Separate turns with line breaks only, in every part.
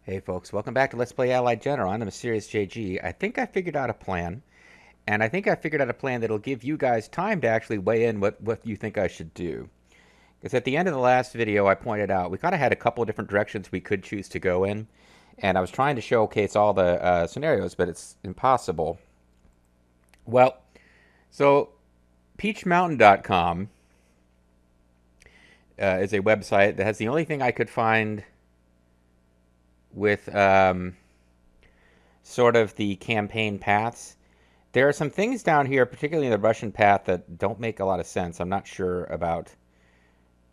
Hey folks, welcome back to Let's Play Allied General. I'm Mysterious JG. I think I figured out a plan, and I think I figured out a plan that'll give you guys time to actually weigh in what you think I should do. Because at the end of the last video, I pointed out we kind of had a couple of different directions we could choose to go in, and I was trying to showcase all the scenarios, but it's impossible. Well, so peachmountain.com is a website that has the only thing I could find with sort of the campaign paths. There are some things down here, particularly in the Russian path, that don't make a lot of sense. I'm not sure about.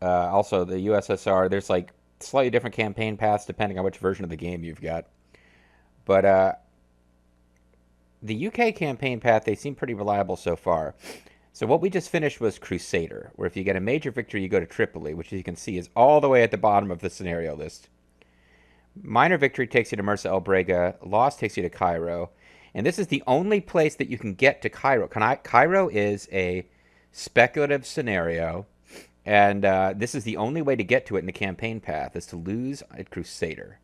Also, the USSR, there's like slightly different campaign paths depending on which version of the game you've got. But the UK campaign path, they seem pretty reliable so far. So what we just finished was Crusader, where if you get a major victory, you go to Tripoli, which as you can see is all the way at the bottom of the scenario list. Minor victory takes you to Mersa El Brega. Loss takes you to Cairo. And this is the only place that you can get to Cairo. Cairo is a speculative scenario, and this is the only way to get to it in the campaign path, is to lose at Crusader.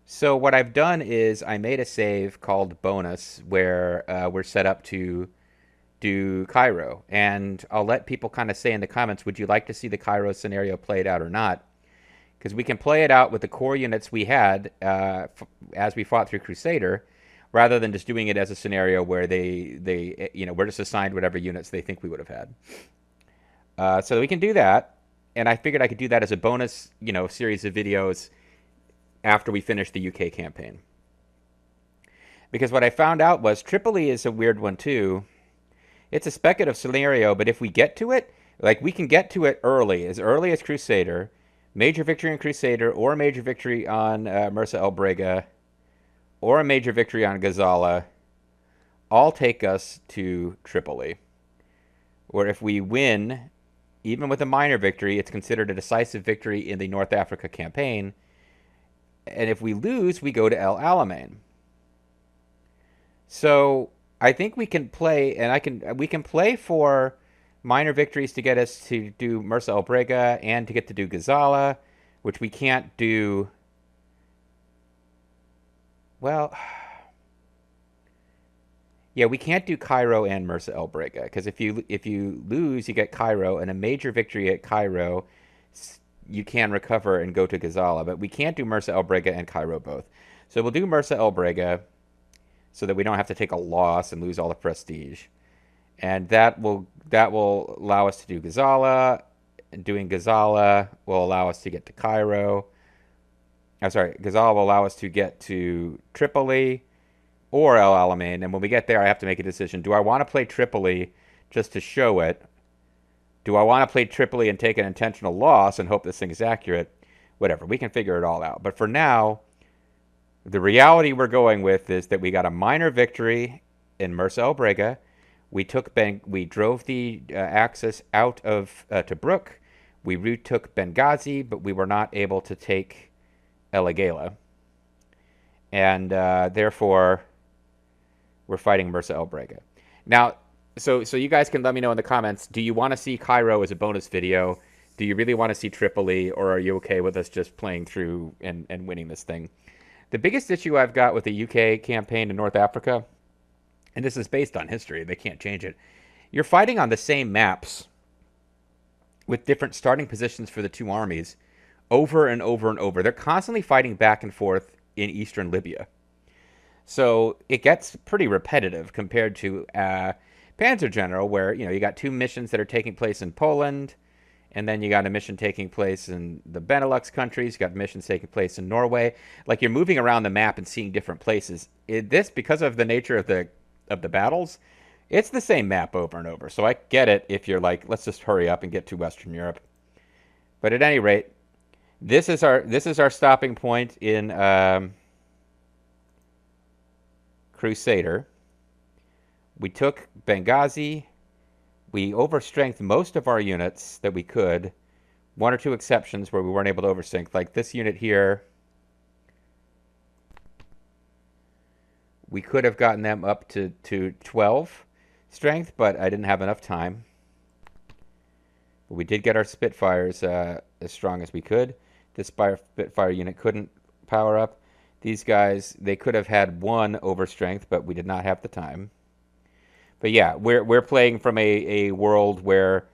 So what I've done is I made a save called Bonus, where we're set up to do Cairo. And I'll let people kind of say in the comments, would you like to see the Cairo scenario played out or not? Because we can play it out with the core units we had as we fought through Crusader, rather than just doing it as a scenario where we're just assigned whatever units they think we would have had. So we can do that, and I figured I could do that as a bonus, series of videos after we finish the UK campaign. Because what I found out was Tripoli is a weird one too. It's a speculative scenario, but if we get to it, like we can get to it early as Crusader. Major victory in Crusader, or a major victory on Mersa El Brega, or a major victory on Ghazala, all take us to Tripoli. Where if we win, even with a minor victory, it's considered a decisive victory in the North Africa campaign. And if we lose, we go to El Alamein. So I think we can play, and we can play for minor victories to get us to do Mersa El Brega and to get to do Ghazala, which we can't do. Well, yeah, we can't do Cairo and Mersa El Brega, because if you lose, you get Cairo, and a major victory at Cairo, you can recover and go to Ghazala, but we can't do Mersa El Brega and Cairo both. So we'll do Mersa El Brega so that we don't have to take a loss and lose all the prestige. And that will allow us to do Ghazala. Doing Ghazala will allow us to get to Cairo. I'm sorry, Ghazala will allow us to get to Tripoli or El Alamein. And when we get there, I have to make a decision. Do I want to play Tripoli just to show it? Do I want to play Tripoli and take an intentional loss and hope this thing is accurate? Whatever, we can figure it all out. But for now, the reality we're going with is that we got a minor victory in Mersa El Brega. We drove the Axis out of Tobruk. We retook Benghazi, but we were not able to take El Agheila. And therefore, we're fighting Mersa El Brega. Now, so you guys can let me know in the comments, do you want to see Cairo as a bonus video? Do you really want to see Tripoli, or are you okay with us just playing through and winning this thing? The biggest issue I've got with the UK campaign in North Africa, and this is based on history, they can't change it, you're fighting on the same maps with different starting positions for the two armies over and over and over. They're constantly fighting back and forth in eastern Libya. So it gets pretty repetitive compared to Panzer General, where you got two missions that are taking place in Poland, and then you got a mission taking place in the Benelux countries. You got missions taking place in Norway. Like, you're moving around the map and seeing different places. This, because of the nature of the battles, it's the same map over and over. So I get it if you're like, let's just hurry up and get to Western Europe. But at any rate, this is our stopping point in Crusader. We took Benghazi. We overstrengthed most of our units that we could. One or two exceptions where we weren't able to overstrength, like this unit here. We could have gotten them up to 12 strength, but I didn't have enough time. But we did get our Spitfires as strong as we could. This Spitfire unit couldn't power up. These guys, they could have had 1 overstrength, but we did not have the time. But yeah, we're playing from a world where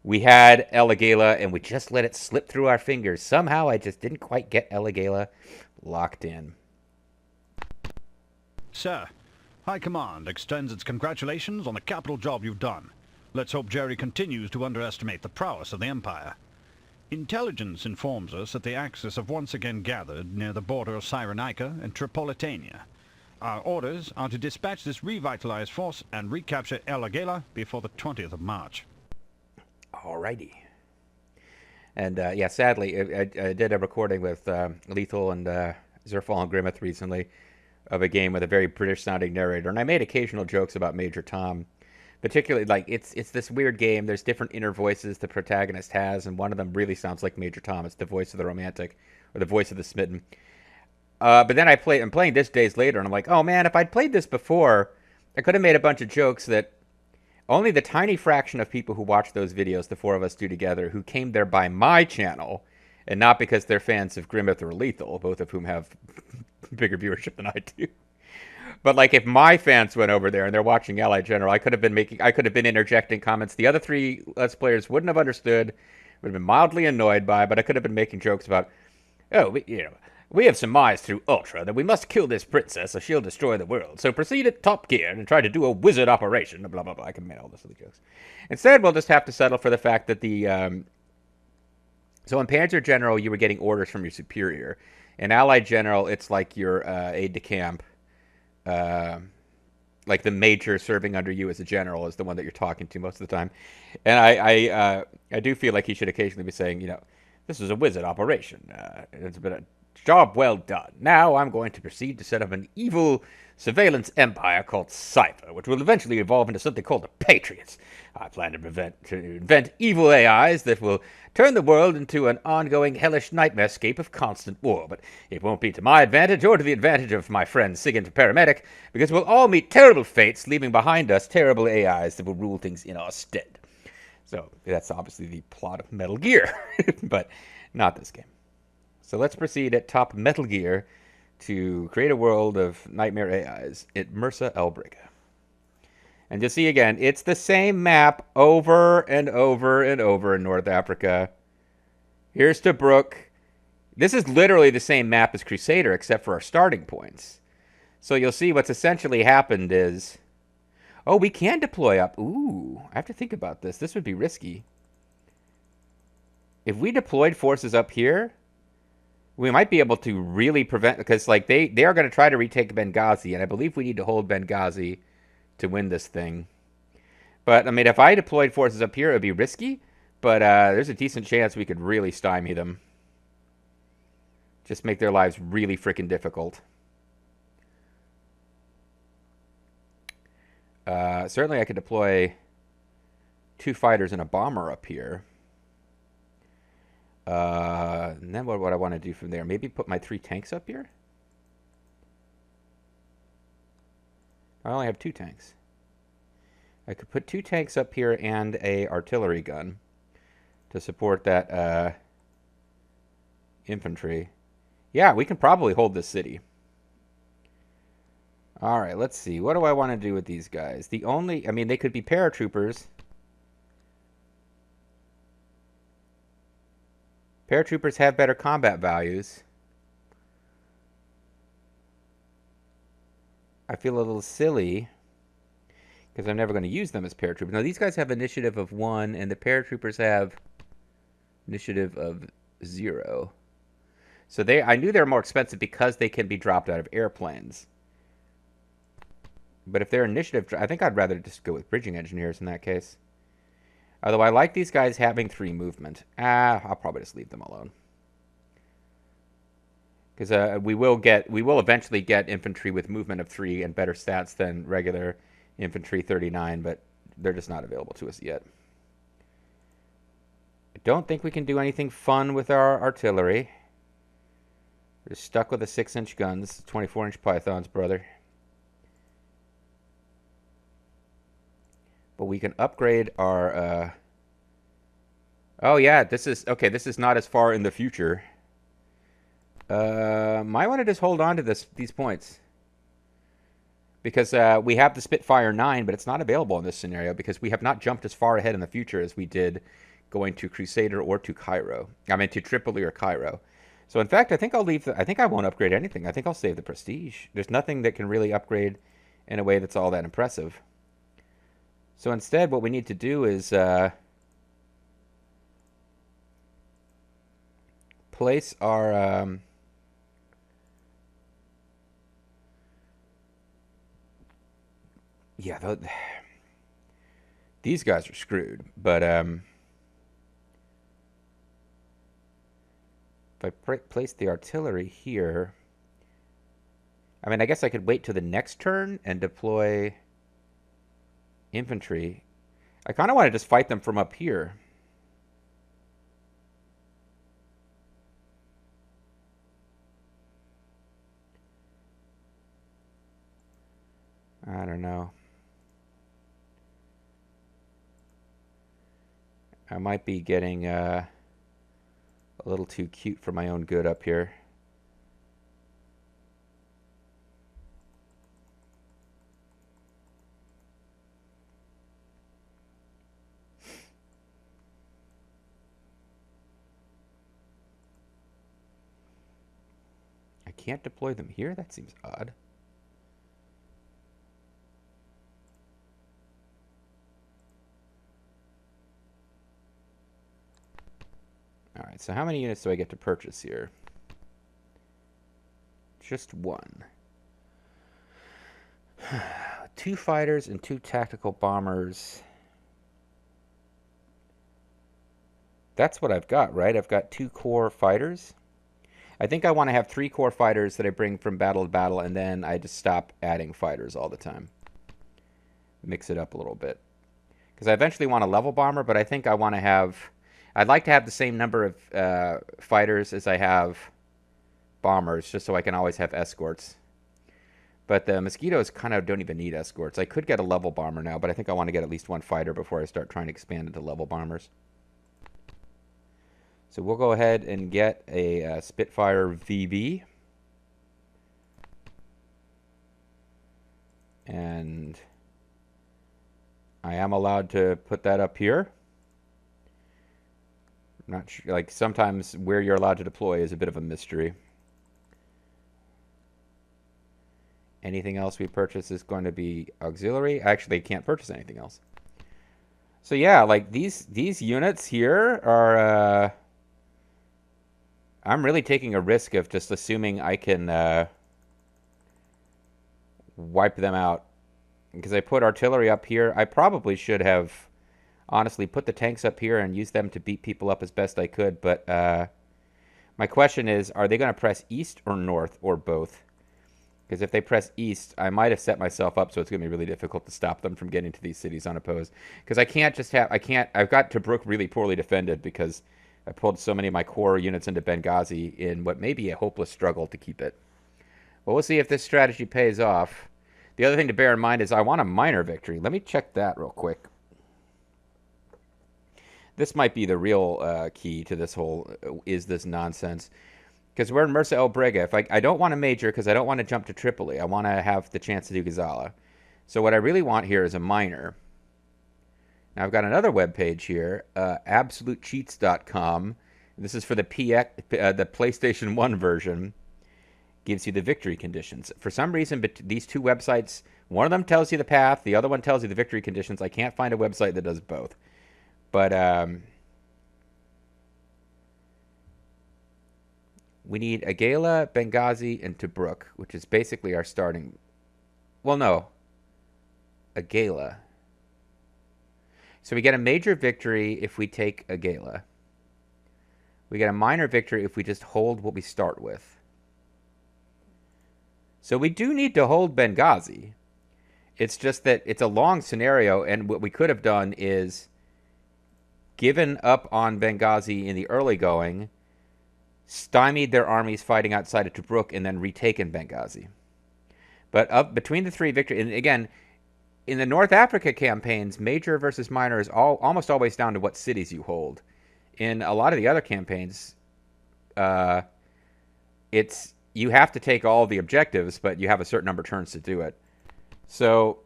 we had Eligala and we just let it slip through our fingers. Somehow I just didn't quite get Eligala locked in.
Sir, High Command extends its congratulations on the capital job you've done. Let's hope Jerry continues to underestimate the prowess of the Empire. Intelligence informs us that the Axis have once again gathered near the border of Cyrenaica and Tripolitania. Our orders are to dispatch this revitalized force and recapture Eligala before the 20th of March.
Alrighty. And yeah, sadly, I did a recording with Lethal and Zerfall and Grimmeth recently of a game with a very British-sounding narrator, and I made occasional jokes about Major Tom. Particularly, like, it's this weird game. There's different inner voices the protagonist has, and one of them really sounds like Major Tom. It's the voice of the romantic, or the voice of the smitten. But then I'm playing this days later, and I'm like, oh man, if I'd played this before, I could have made a bunch of jokes that only the tiny fraction of people who watch those videos the 4 of us do together, who came there by my channel, and not because they're fans of Grimmeth or Lethal, both of whom have bigger viewership than I do. But like, if my fans went over there and they're watching Allied General, I could have been interjecting comments the other 3 Let's Players wouldn't have understood, would have been mildly annoyed by, but I could have been making jokes about, oh, we have surmised through Ultra that we must kill this princess or she'll destroy the world. So proceed at top gear and try to do a wizard operation, blah, blah, blah. I can make all those silly jokes. Instead, we'll just have to settle for the fact that so in Panzer General, you were getting orders from your superior. In Allied General, it's like your aide-de-camp. Like the major serving under you as a general is the one that you're talking to most of the time. And I do feel like he should occasionally be saying, this is a wizard operation. It's been a job well done. Now I'm going to proceed to set up an evil surveillance empire called Cypher, which will eventually evolve into something called the Patriots. I plan to invent evil AIs that will turn the world into an ongoing hellish nightmarescape of constant war. But it won't be to my advantage or to the advantage of my friend Sigint Paramedic, because we'll all meet terrible fates, leaving behind us terrible AIs that will rule things in our stead. So that's obviously the plot of Metal Gear, but not this game. So let's proceed at top Metal Gear to create a world of nightmare AIs at Mersa Brega. And you'll see again, it's the same map over and over and over in North Africa. Here's Tobruk. This is literally the same map as Crusader, except for our starting points. So you'll see what's essentially happened is... Oh, we can deploy up. Ooh, I have to think about this. This would be risky. If we deployed forces up here, we might be able to really prevent... Because like they are going to try to retake Benghazi, and I believe we need to hold Benghazi to win this thing. But, I mean, if I deployed forces up here, it would be risky. But there's a decent chance we could really stymie them. Just make their lives really freaking difficult. Certainly I could deploy 2 fighters and a bomber up here. And then what I want to do from there? Maybe put my 3 tanks up here? I only have 2 tanks. I could put 2 tanks up here and a artillery gun to support that infantry. Yeah, we can probably hold this city. Alright, let's see. What do I want to do with these guys? I mean, they could be paratroopers. Paratroopers have better combat values. I feel a little silly because I'm never going to use them as paratroopers. Now, these guys have initiative of 1, and the paratroopers have initiative of 0. So I knew they were more expensive because they can be dropped out of airplanes. But if they're initiative, I think I'd rather just go with bridging engineers in that case. Although I like these guys having 3 movement. I'll probably just leave them alone. Because we will eventually get infantry with movement of 3 and better stats than regular infantry 39, but they're just not available to us yet. I don't think we can do anything fun with our artillery. We're stuck with the 6-inch guns, 24-inch pythons, brother. But we can upgrade our... Oh, yeah, this is... Okay, this is not as far in the future. Might want to just hold on to these points. Because we have the Spitfire 9, but it's not available in this scenario because we have not jumped as far ahead in the future as we did going to Crusader or to Cairo. I mean, to Tripoli or Cairo. So, in fact, I think I'll leave I think I won't upgrade anything. I think I'll save the Prestige. There's nothing that can really upgrade in a way that's all that impressive. So, instead, what we need to do is place our... yeah, these guys are screwed. But if I place the artillery here, I mean, I guess I could wait till the next turn and deploy infantry. I kind of want to just fight them from up here. I don't know. I might be getting a little too cute for my own good up here. I can't deploy them here? That seems odd. Alright, so how many units do I get to purchase here? Just one. 2 fighters and 2 tactical bombers. That's what I've got, right? I've got 2 core fighters. I think I want to have 3 core fighters that I bring from battle to battle, and then I just stop adding fighters all the time. Mix it up a little bit. Because I eventually want a level bomber, but I think I want to have... I'd like to have the same number of fighters as I have bombers, just so I can always have escorts. But the mosquitoes kind of don't even need escorts. I could get a level bomber now, but I think I want to get at least 1 fighter before I start trying to expand into level bombers. So we'll go ahead and get a Spitfire VB. And I am allowed to put that up here. I'm not sure, like sometimes where you're allowed to deploy is a bit of a mystery. Anything else we purchase is going to be auxiliary. Actually, can't purchase anything else. So yeah, like these units here are... I'm really taking a risk of just assuming I can wipe them out. Because I put artillery up here. I probably should have, honestly, put the tanks up here and used them to beat people up as best I could. But my question is, are they going to press east or north or both? Because if they press east, I might have set myself up so it's going to be really difficult to stop them from getting to these cities unopposed. Because I can't just have, I've got Tobruk really poorly defended because I pulled so many of my core units into Benghazi in what may be a hopeless struggle to keep it. Well, we'll see if this strategy pays off. The other thing to bear in mind is I want a minor victory. Let me check that real quick. This might be the real key to this whole, is this nonsense. Because we're in Mersa El Brega. If I don't want a major because I don't want to jump to Tripoli. I want to have the chance to do Gazala. So what I really want here is a minor. Now I've got another web page here, absolutecheats.com. This is for the the PlayStation 1 version. Gives you the victory conditions. For some reason, these two websites, one of them tells you the path, the other one tells you the victory conditions. I can't find a website that does both. But we need Agala, Benghazi, and Tobruk, which is basically our starting... Well, no. Agala. So we get a major victory if we take Agala. We get a minor victory if we just hold what we start with. So we do need to hold Benghazi. It's just that it's a long scenario, and what we could have done is given up on Benghazi in the early going, stymied their armies fighting outside of Tobruk, and then retaken Benghazi. But between the three victories, and again, in the North Africa campaigns, major versus minor is almost always down to what cities you hold. In a lot of the other campaigns, it's you have to take all the objectives, but you have a certain number of turns to do it. So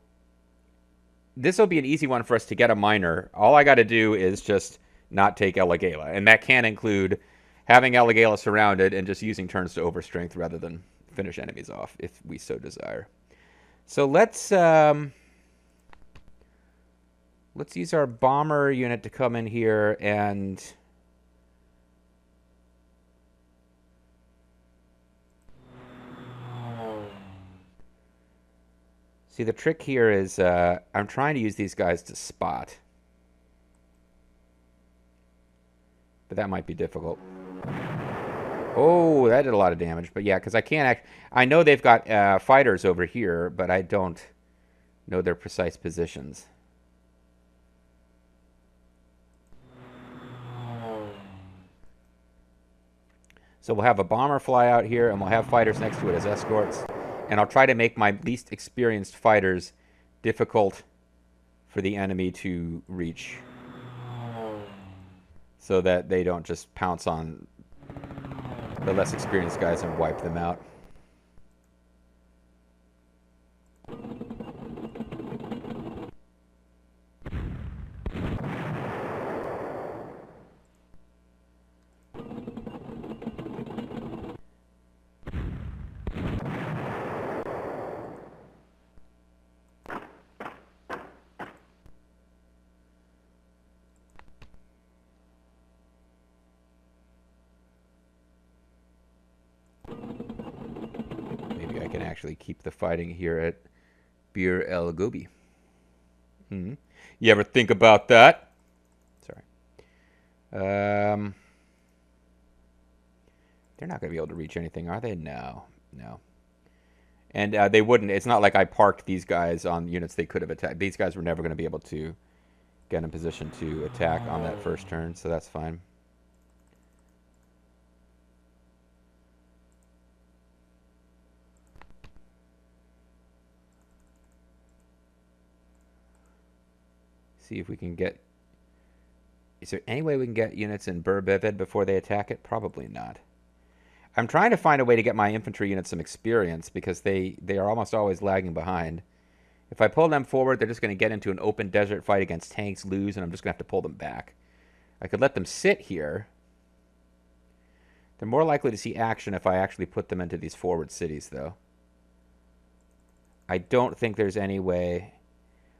this will be an easy one for us to get a miner. All I got to do is just not take Eligala, and that can include having Eligala surrounded and just using turns to overstrength rather than finish enemies off if we so desire. So let's use our bomber unit to come in here and see, the trick here is I'm trying to use these guys to spot. But that might be difficult. Oh, that did a lot of damage. But yeah, because I can't act. I know they've got fighters over here, but I don't know their precise positions. So we'll have a bomber fly out here, and we'll have fighters next to it as escorts. And I'll try to make my least experienced fighters difficult for the enemy to reach, so that they don't just pounce on the less experienced guys and wipe them out. Maybe I can actually keep the fighting here at Bir El Gobi. You ever think about that? Sorry. They're not going to be able to reach anything, are they? No. No. And they wouldn't. It's not like I parked these guys on units they could have attacked. These guys were never going to be able to get in position to attack on that first turn, so that's fine. See if we can get... Is there any way we can get units in Bur-Bevid before they attack it? Probably not. I'm trying to find a way to get my infantry units some experience because they are almost always lagging behind. If I pull them forward, they're just going to get into an open desert fight against tanks, lose, and I'm just going to have to pull them back. I could let them sit here. They're more likely to see action if I actually put them into these forward cities, though. I don't think there's any way...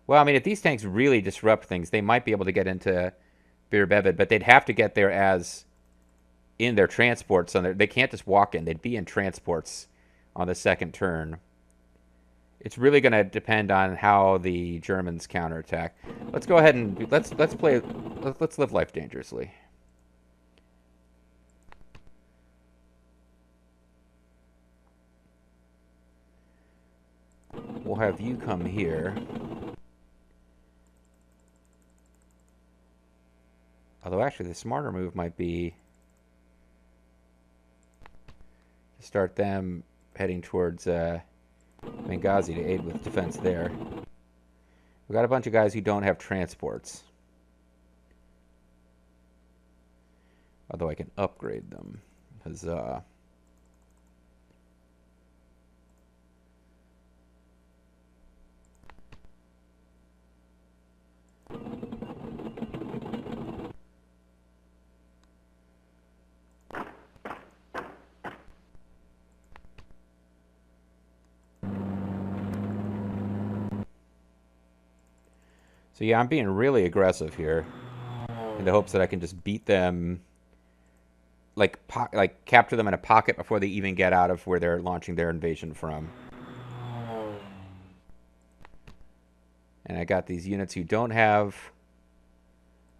Well, I mean, if these tanks really disrupt things, they might be able to get into Bir-Bevid, but they'd have to get there as in their transports. They can't just walk in. They'd be in transports on the second turn. It's really going to depend on how the Germans counterattack. Let's go ahead and let's live life dangerously. We'll have you come here. Although actually the smarter move might be to start them heading towards Benghazi to aid with defense there. We've got a bunch of guys who don't have transports. Although I can upgrade them. Huzzah. So yeah, I'm being really aggressive here in the hopes that I can just beat them, like capture them in a pocket before they even get out of where they're launching their invasion from. And I got these units who don't have...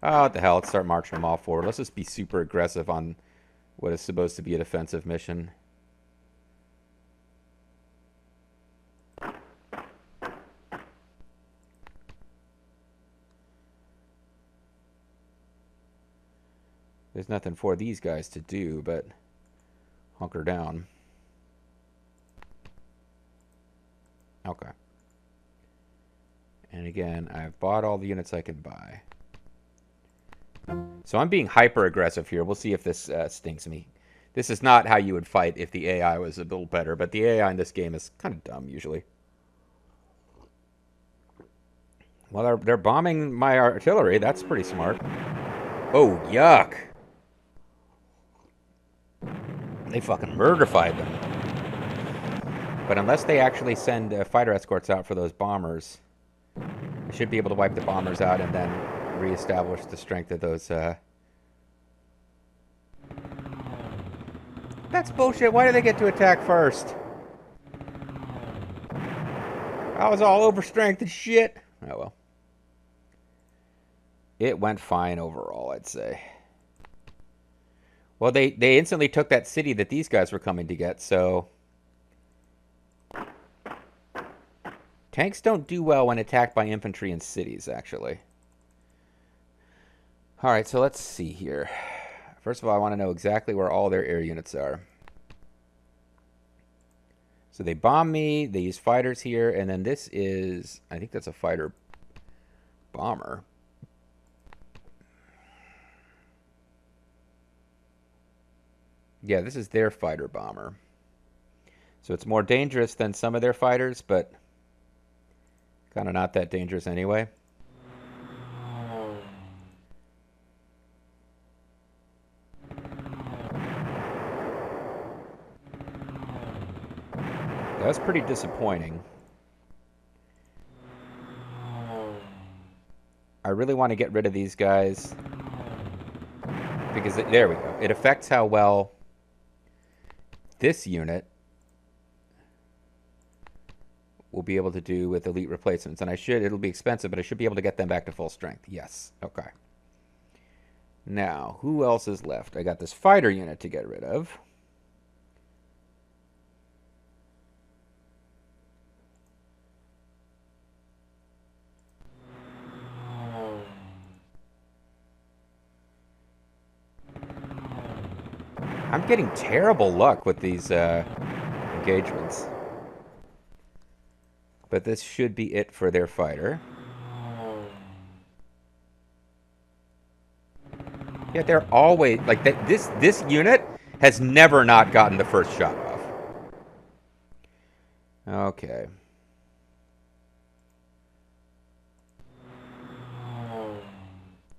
Oh, what the hell, let's start marching them all forward. Let's just be super aggressive on what is supposed to be a defensive mission. There's nothing for these guys to do but hunker down. Okay. And again, I've bought all the units I can buy. So I'm being hyper aggressive here. We'll see if this stings me. This is not how you would fight if the AI was a little better, but the AI in this game is kind of dumb usually. Well, they're bombing my artillery. That's pretty smart. Oh, yuck. They fucking murderfied them. But unless they actually send fighter escorts out for those bombers, I should be able to wipe the bombers out and then reestablish the strength of those. That's bullshit. Why do they get to attack first? I was all overstrength and shit. Oh well. It went fine overall, I'd say. Well, they instantly took that city that these guys were coming to get, so... Tanks don't do well when attacked by infantry in cities, actually. Alright, so let's see here. First of all, I want to know exactly where all their air units are. So they bomb me, they use fighters here, and then this is... I think that's a fighter bomber. Yeah, this is their fighter bomber. So it's more dangerous than some of their fighters, but kind of not that dangerous anyway. That's pretty disappointing. I really want to get rid of these guys because there we go. It affects how well this unit will be able to do with elite replacements. And it'll be expensive, but I should be able to get them back to full strength. Yes. Okay. Now, who else is left? I got this fighter unit to get rid of. I'm getting terrible luck with these engagements. But this should be it for their fighter. Yeah, they're always like that. This unit has never not gotten the first shot off. Okay.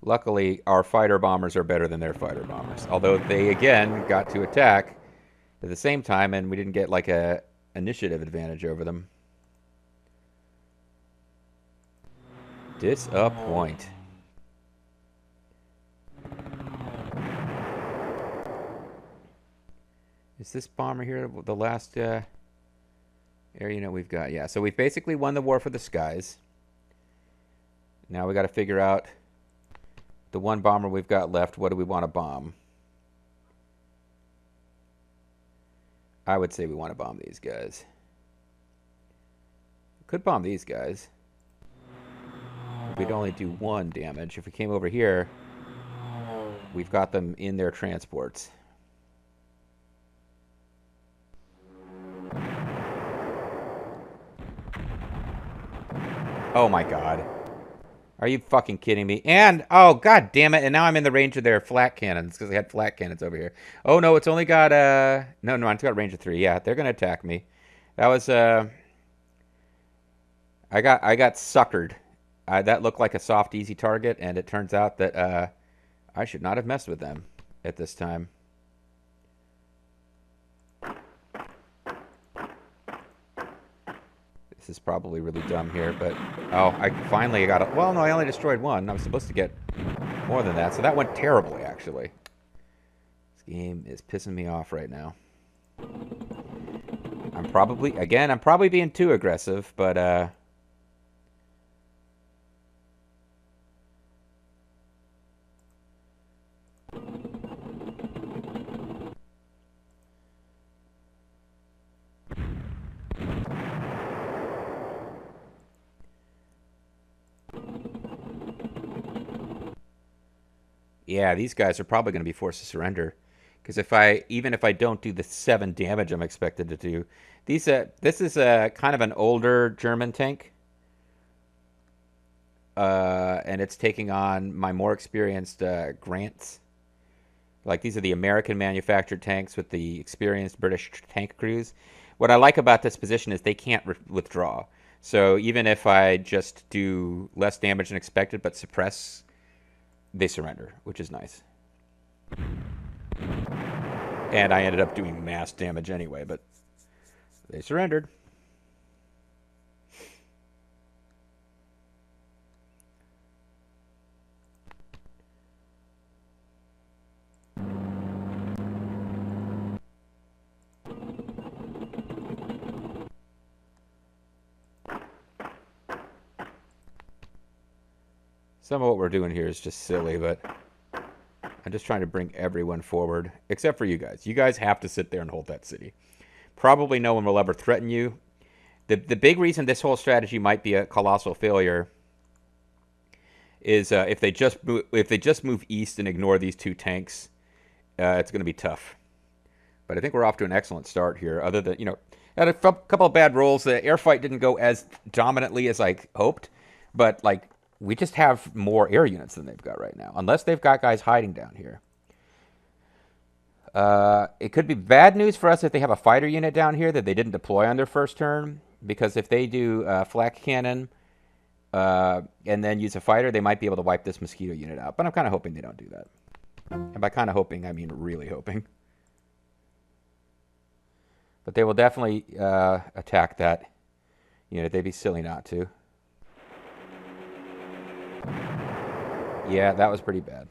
Luckily, our fighter bombers are better than their fighter bombers. Although they, again, got to attack at the same time, and we didn't get, like, a initiative advantage over them. Disappoint. Is this bomber here the last air unit we've got? Yeah, so we've basically won the war for the skies. Now we got to figure out the one bomber we've got left. What do we want to bomb? I would say we want to bomb these guys. Could bomb these guys. We'd only do 1 damage. If we came over here, we've got them in their transports. Oh my god. Are you fucking kidding me? And, oh god damn it, and now I'm in the range of their flat cannons, because they had flat cannons over here. Oh no, it's only got, no, it's got range of 3. Yeah, they're gonna attack me. That was, I got suckered. That looked like a soft, easy target, and it turns out that, I should not have messed with them at this time. This is probably really dumb here, but... Oh, I finally got it. Well, no, I only destroyed 1. I was supposed to get more than that, so that went terribly, actually. This game is pissing me off right now. I'm probably being too aggressive, but, yeah, these guys are probably going to be forced to surrender. Because even if I don't do the 7 damage I'm expected to do, this is kind of an older German tank. And it's taking on my more experienced Grants. Like these are the American manufactured tanks with the experienced British tank crews. What I like about this position is they can't withdraw. So even if I just do less damage than expected but suppress, they surrender, which is nice. And I ended up doing mass damage anyway, but they surrendered. Some of what we're doing here is just silly, but I'm just trying to bring everyone forward, except for you guys. You guys have to sit there and hold that city. Probably no one will ever threaten you. The big reason this whole strategy might be a colossal failure is if they just move east and ignore these two tanks, it's going to be tough. But I think we're off to an excellent start here. Other than had a couple of bad rolls. The air fight didn't go as dominantly as I hoped, but like we just have more air units than they've got right now, unless they've got guys hiding down here. It could be bad news for us if they have a fighter unit down here that they didn't deploy on their first turn, because if they do flak cannon and then use a fighter, they might be able to wipe this mosquito unit out. But I'm kind of hoping they don't do that. And by kind of hoping, I mean really hoping. But they will definitely attack that unit. They'd be silly not to. Yeah, that was pretty bad.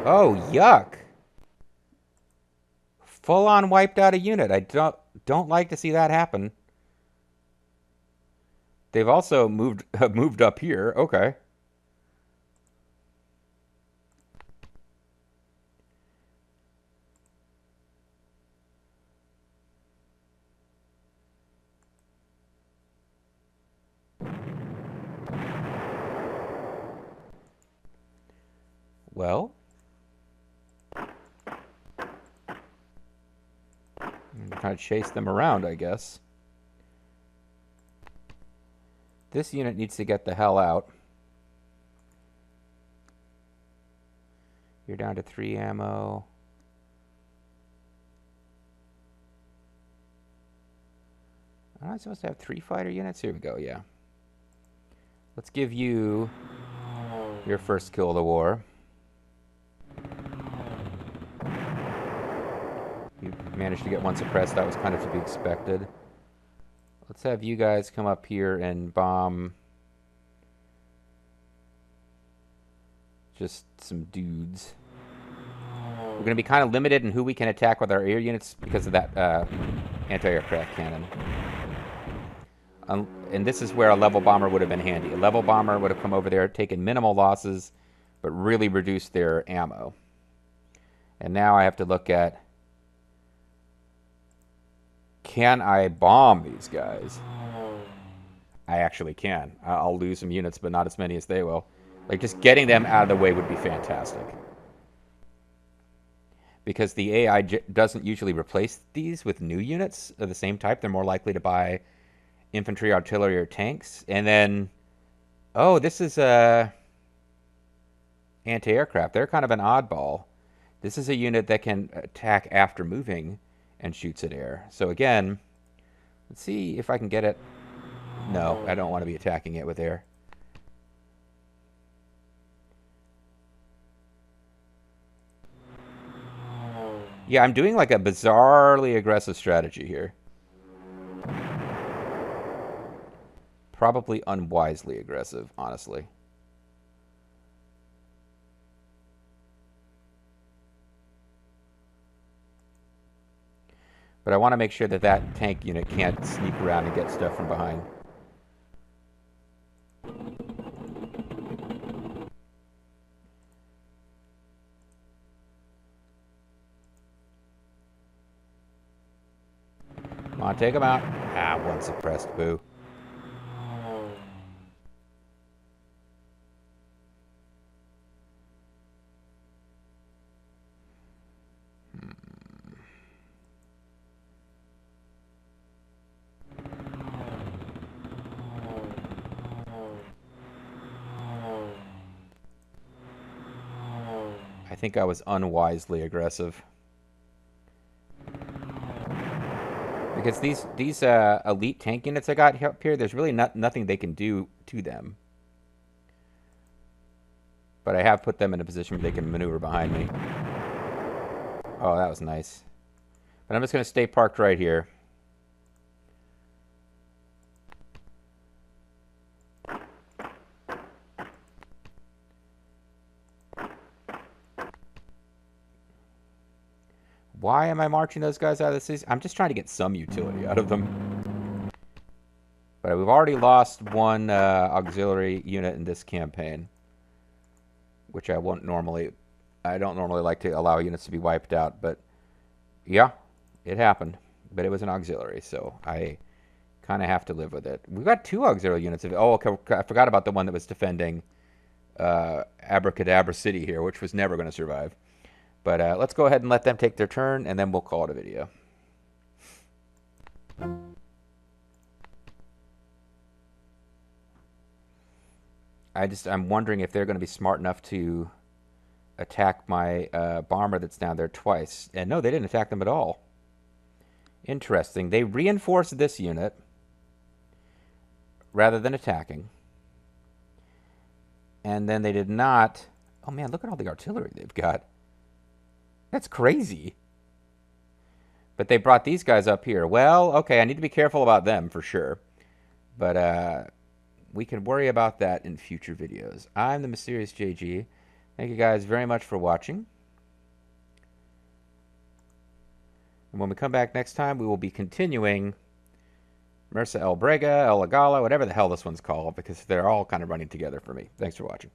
Oh, yuck. Full on wiped out a unit. I don't like to see that happen. They've also moved up here. Okay. Well, kind of chase them around, I guess. This unit needs to get the hell out. You're down to 3 ammo. Am I supposed to have 3 fighter units? Here we go, yeah. Let's give you your first kill of the war. You managed to get one suppressed. That was kind of to be expected. Let's have you guys come up here and bomb just some dudes. We're going to be kind of limited in who we can attack with our air units because of that anti-aircraft cannon. And this is where a level bomber would have been handy. A level bomber would have come over there, taken minimal losses, but really reduced their ammo. And now I have to look at, can I bomb these guys? I actually can. I'll lose some units, but not as many as they will. Like, just getting them out of the way would be fantastic. Because the AI doesn't usually replace these with new units of the same type. They're more likely to buy infantry, artillery, or tanks. And then, oh, this is anti-aircraft. They're kind of an oddball. This is a unit that can attack after moving and shoots at air. So again, let's see if I can get it. No, I don't want to be attacking it with air. Yeah, I'm doing like a bizarrely aggressive strategy here. Probably unwisely aggressive, honestly. But I want to make sure that that tank unit can't sneak around and get stuff from behind. Come on, take him out. Ah, one suppressed, boo. think I was unwisely aggressive. Because these elite tank units I got up here, there's really nothing they can do to them. But I have put them in a position where they can maneuver behind me. Oh, that was nice. But I'm just going to stay parked right here. Why am I marching those guys out of the city? I'm just trying to get some utility out of them. But we've already lost one auxiliary unit in this campaign, which I don't normally like to allow units to be wiped out, but yeah, it happened. But it was an auxiliary, so I kind of have to live with it. We've got two auxiliary units. Oh, okay, I forgot about the one that was defending Abracadabra City here, which was never going to survive. But let's go ahead and let them take their turn, and then we'll call it a video. I'm wondering if they're going to be smart enough to attack my bomber that's down there twice. And no, they didn't attack them at all. Interesting. They reinforced this unit rather than attacking. And then they did not... Oh man, look at all the artillery they've got. That's crazy. But they brought these guys up here. Well, okay, I need to be careful about them for sure. But we can worry about that in future videos. I'm the Mysterious JG. Thank you guys very much for watching. And when we come back next time, we will be continuing Mersa El Brega, El Agala, whatever the hell this one's called, because they're all kind of running together for me. Thanks for watching.